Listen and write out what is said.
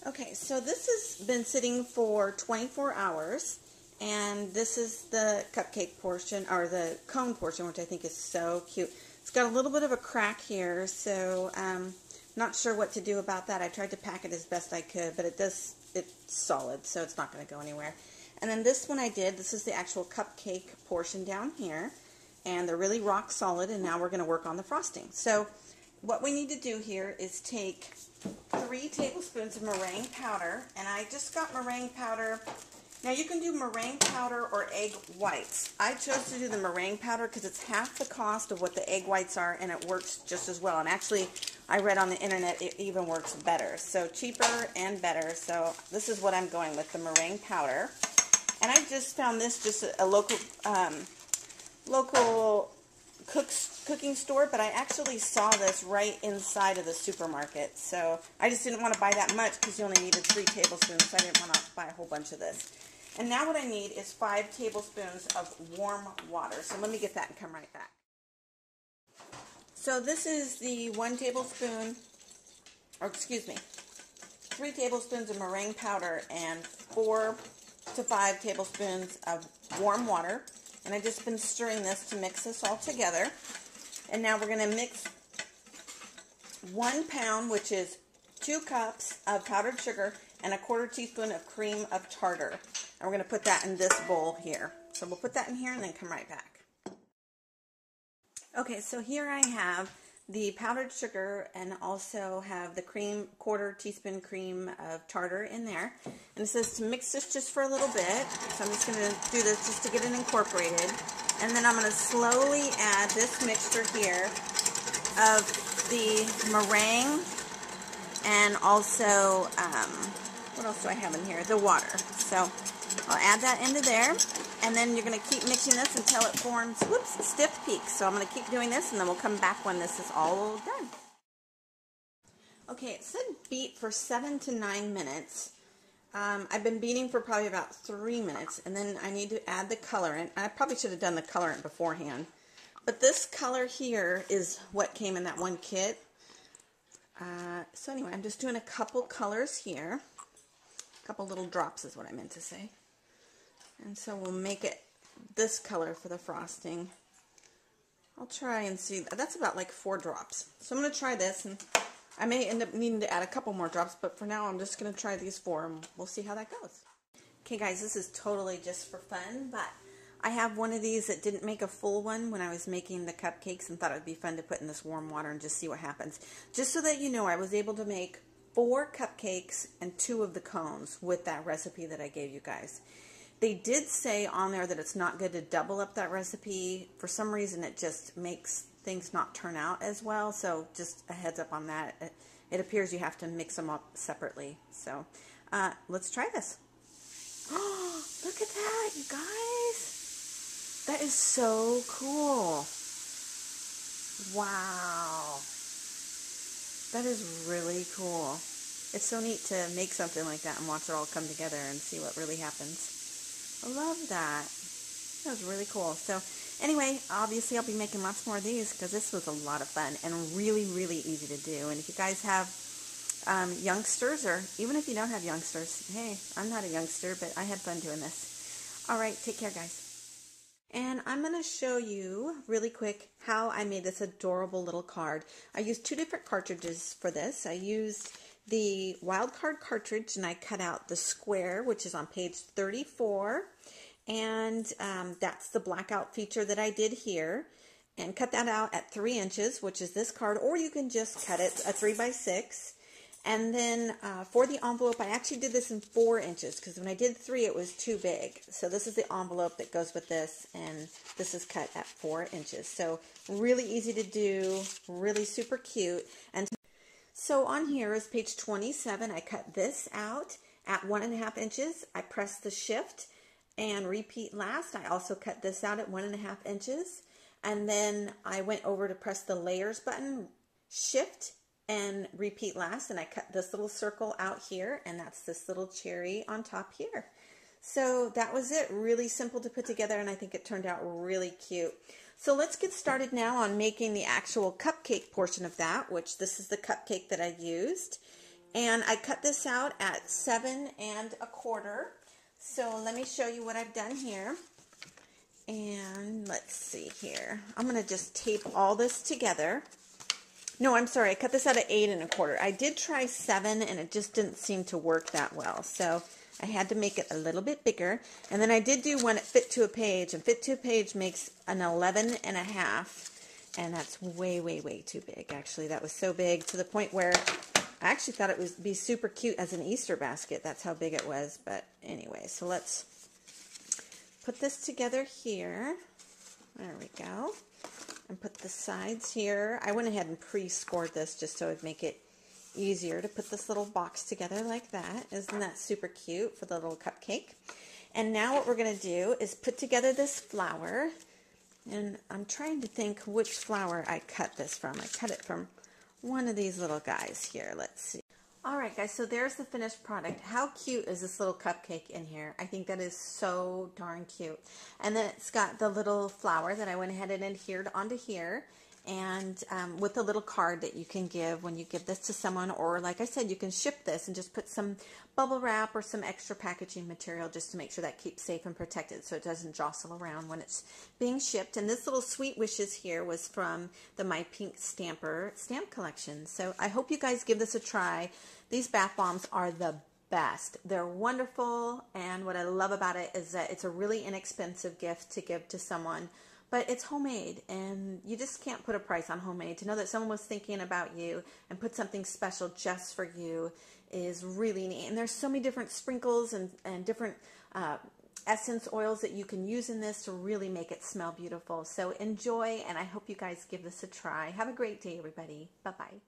Okay, so this has been sitting for 24 hours, and this is the cupcake portion, or the cone portion, which I think is so cute. It's got a little bit of a crack here, so not sure what to do about that. I tried to pack it as best I could, but it's solid, so it's not going to go anywhere. And then this one I did, this is the actual cupcake portion down here, and they're really rock solid, and now we're going to work on the frosting. So what we need to do here is take 3 tablespoons of meringue powder, and I just got meringue powder. Now you can do meringue powder or egg whites. I chose to do the meringue powder because it's half the cost of what the egg whites are, and it works just as well. And actually, I read on the internet it even works better. So cheaper and better. So this is what I'm going with, the meringue powder. And I just found this just a local cooking store, but I actually saw this right inside of the supermarket. So I just didn't want to buy that much because you only needed 3 tablespoons, so I didn't want to buy a whole bunch of this. And now what I need is 5 tablespoons of warm water. So let me get that and come right back. So this is the 1 tablespoon, or excuse me, 3 tablespoons of meringue powder and 4 to 5 tablespoons of warm water. And I've just been stirring this to mix this all together. And now we're going to mix 1 pound, which is 2 cups of powdered sugar and a 1/4 teaspoon of cream of tartar. And we're going to put that in this bowl here. So we'll put that in here and then come right back. Okay, so here I have the powdered sugar and also have the cream, 1/4 teaspoon cream of tartar in there. And it says to mix this just for a little bit. So I'm just going to do this just to get it incorporated. And then I'm going to slowly add this mixture here of the meringue and also, what else do I have in here? The water. So I'll add that into there. And then you're going to keep mixing this until it forms, whoops, stiff peaks. So I'm going to keep doing this, and then we'll come back when this is all done. Okay, it said beat for 7 to 9 minutes. I've been beating for probably about 3 minutes, and then I need to add the colorant. I probably should have done the colorant beforehand. But this color here is what came in that one kit. So anyway, I'm just doing a couple colors here. A couple little drops is what I meant to say. And so we'll make it this color for the frosting. I'll try and see. That's about like 4 drops. So I'm going to try this, and I may end up needing to add a couple more drops, but for now I'm just going to try these 4, and we'll see how that goes. Okay guys, this is totally just for fun, but I have one of these that didn't make a full one when I was making the cupcakes and thought it would be fun to put in this warm water and just see what happens. Just so that you know, I was able to make 4 cupcakes and 2 of the cones with that recipe that I gave you guys. They did say on there that it's not good to double up that recipe. For some reason, it just makes things not turn out as well. So just a heads up on that. It appears you have to mix them up separately. So let's try this. Oh, look at that, you guys. That is so cool. Wow. That is really cool. It's so neat to make something like that and watch it all come together and see what really happens. I love that. That was really cool. So anyway, obviously I'll be making lots more of these because this was a lot of fun and really, really easy to do. And if you guys have youngsters, or even if you don't have youngsters, hey, I'm not a youngster, but I had fun doing this. All right, take care, guys. And I'm going to show you really quick how I made this adorable little card. I used 2 different cartridges for this. I used the wild card cartridge, and I cut out the square, which is on page 34, and that's the blackout feature that I did here, and cut that out at 3 inches, which is this card, or you can just cut it a 3x6. And then for the envelope, I actually did this in 4 inches, because when I did 3, it was too big. So this is the envelope that goes with this, and this is cut at 4 inches. So really easy to do, really super cute. And so on here is page 27. I cut this out at 1.5 inches. I pressed the shift and repeat last. I also cut this out at 1.5 inches. And then I went over to press the layers button, shift and repeat last. And I cut this little circle out here, and that's this little cherry on top here. So that was it. Really simple to put together, and I think it turned out really cute. So let's get started now on making the actual cupcake portion of that, which this is the cupcake that I used. And I cut this out at 7 1/4. So let me show you what I've done here. And let's see here. I'm going to just tape all this together. No, I'm sorry. I cut this out at 8 1/4. I did try 7 and it just didn't seem to work that well. So I had to make it a little bit bigger. And then I did do one at fit to a page. And fit to a page makes an 11 1/2. And that's way, way, way too big. Actually, that was so big to the point where I actually thought it would be super cute as an Easter basket. That's how big it was. But anyway, so let's put this together here. There we go. And put the sides here. I went ahead and pre-scored this just so it would make it easier to put this little box together like that. Isn't that super cute for the little cupcake? And now what we're going to do is put together this flower. And I'm trying to think which flower I cut this from. I cut it from one of these little guys here. Let's see. Alright guys, so there's the finished product. How cute is this little cupcake in here? I think that is so darn cute. And then it's got the little flower that I went ahead and adhered onto here. And with the little card that you can give when you give this to someone, or like I said, you can ship this and just put some bubble wrap or some extra packaging material just to make sure that keeps safe and protected so it doesn't jostle around when it's being shipped. And this little Sweet Wishes here was from the My Pink Stamper stamp collection. So I hope you guys give this a try. These bath bombs are the best. They're wonderful, and what I love about it is that it's a really inexpensive gift to give to someone. But it's homemade, and you just can't put a price on homemade. To know that someone was thinking about you and put something special just for you is really neat. And there's so many different sprinkles and different essence oils that you can use in this to really make it smell beautiful. So enjoy, and I hope you guys give this a try. Have a great day, everybody. Bye-bye.